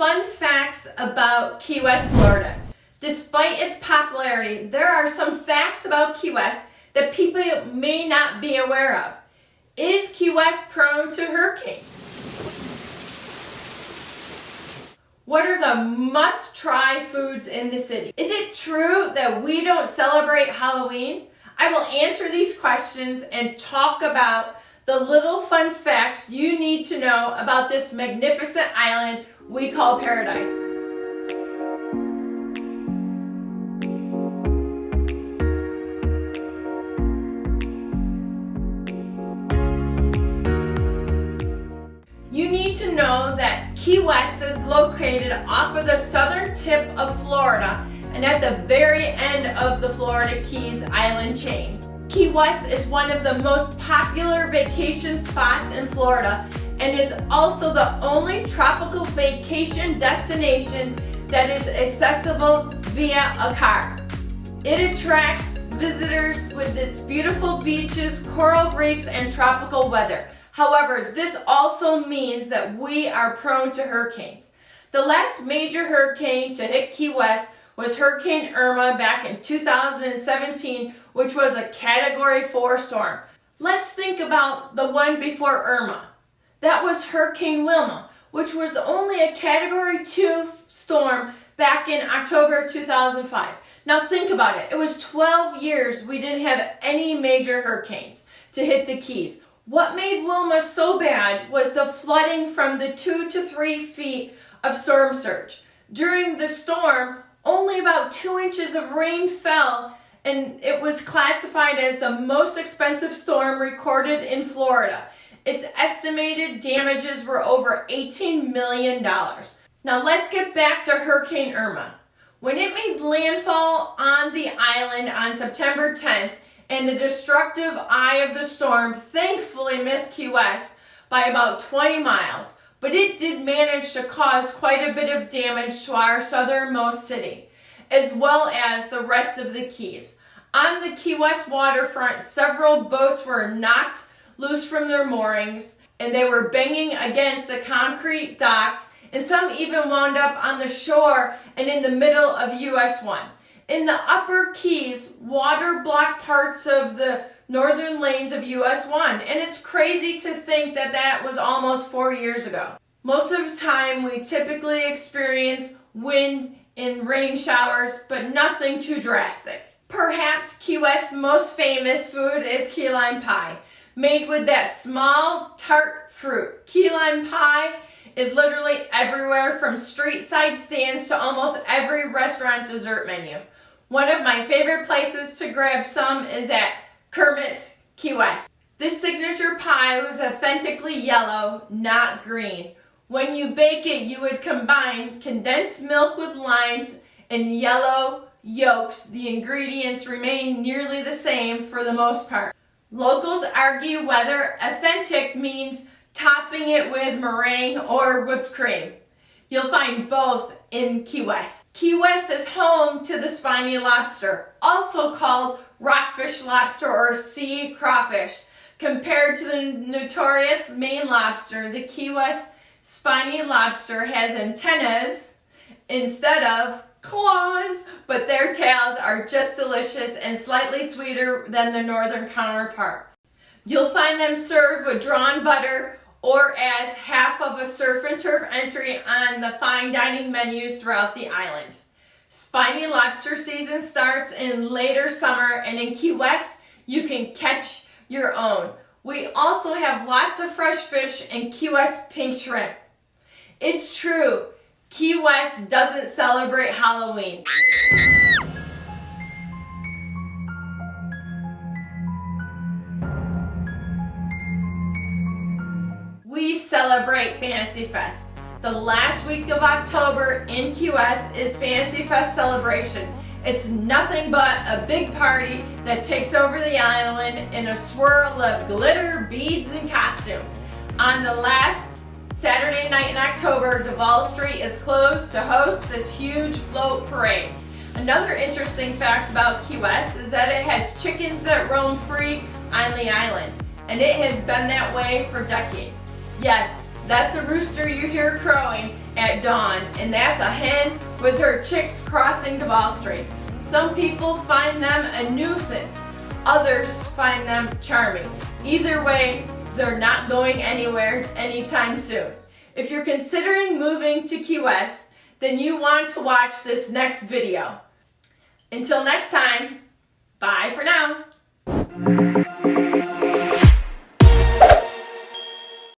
fun facts about Key West, Florida. Despite its popularity, there are some facts about Key West that people may not be aware of. Is Key West prone to hurricanes? What are the must-try foods in the city? Is it true that we don't celebrate Halloween? I will answer these questions and talk about the little fun facts you need to know about this magnificent island we call paradise. You need to know that Key West is located off of the southern tip of Florida and at the very end of the Florida Keys island chain. Key West is one of the most popular vacation spots in Florida and is also the only tropical vacation destination that is accessible via a car. It attracts visitors with its beautiful beaches, coral reefs, and tropical weather. However, this also means that we are prone to hurricanes. The last major hurricane to hit Key West was Hurricane Irma back in 2017, which was a Category 4 storm. Let's think about the one before Irma. That was Hurricane Wilma, which was only a Category 2 storm back in October 2005. Now think about it. It was 12 years we didn't have any major hurricanes to hit the Keys. What made Wilma so bad was the flooding from the 2 to 3 feet of storm surge. During the storm, only about 2 inches of rain fell, and it was classified as the most expensive storm recorded in Florida. Its estimated damages were over $18 million. Now let's get back to Hurricane Irma. When it made landfall on the island on September 10th, and the destructive eye of the storm thankfully missed Key West by about 20 miles, but it did manage to cause quite a bit of damage to our southernmost city, as well as the rest of the Keys. On the Key West waterfront, several boats were knocked loose from their moorings, and they were banging against the concrete docks, and some even wound up on the shore and in the middle of US 1. In the upper Keys, water blocked parts of the northern lanes of US 1, and it's crazy to think that that was almost 4 years ago. Most of the time, we typically experience wind and rain showers, but nothing too drastic. Perhaps Key West's most famous food is key lime pie, made with that small tart fruit. Key lime pie is literally everywhere, from street side stands to almost every restaurant dessert menu. One of my favorite places to grab some is at Kermit's Key West. This signature pie was authentically yellow, not green. When you bake it, you would combine condensed milk with limes and yellow yolks. The ingredients remain nearly the same for the most part. Locals argue whether authentic means topping it with meringue or whipped cream. You'll find both in Key West. Key West is home to the Spiny Lobster, also called rockfish lobster or sea crawfish. Compared to the notorious Maine lobster, the Key West Spiny Lobster has antennas instead of claws, but their tails are just delicious and slightly sweeter than the northern counterpart. You'll find them served with drawn butter or as half of a surf and turf entry on the fine dining menus throughout the island. Spiny lobster season starts in later summer, and in Key West, you can catch your own. We also have lots of fresh fish and Key West pink shrimp. It's true, Key West doesn't celebrate Halloween. We celebrate Fantasy Fest. The last week of October in Key West is Fantasy Fest celebration. It's nothing but a big party that takes over the island in a swirl of glitter, beads, and costumes. On the last Saturday night in October, Duval Street is closed to host this huge float parade. Another interesting fact about Key West is that it has chickens that roam free on the island, and it has been that way for decades. Yes, that's a rooster you hear crowing, at dawn, and that's a hen with her chicks crossing Duval Street. Some people find them a nuisance, others find them charming. Either way, they're not going anywhere anytime soon. If you're considering moving to Key West, then you want to watch this next video. Until next time, bye for now.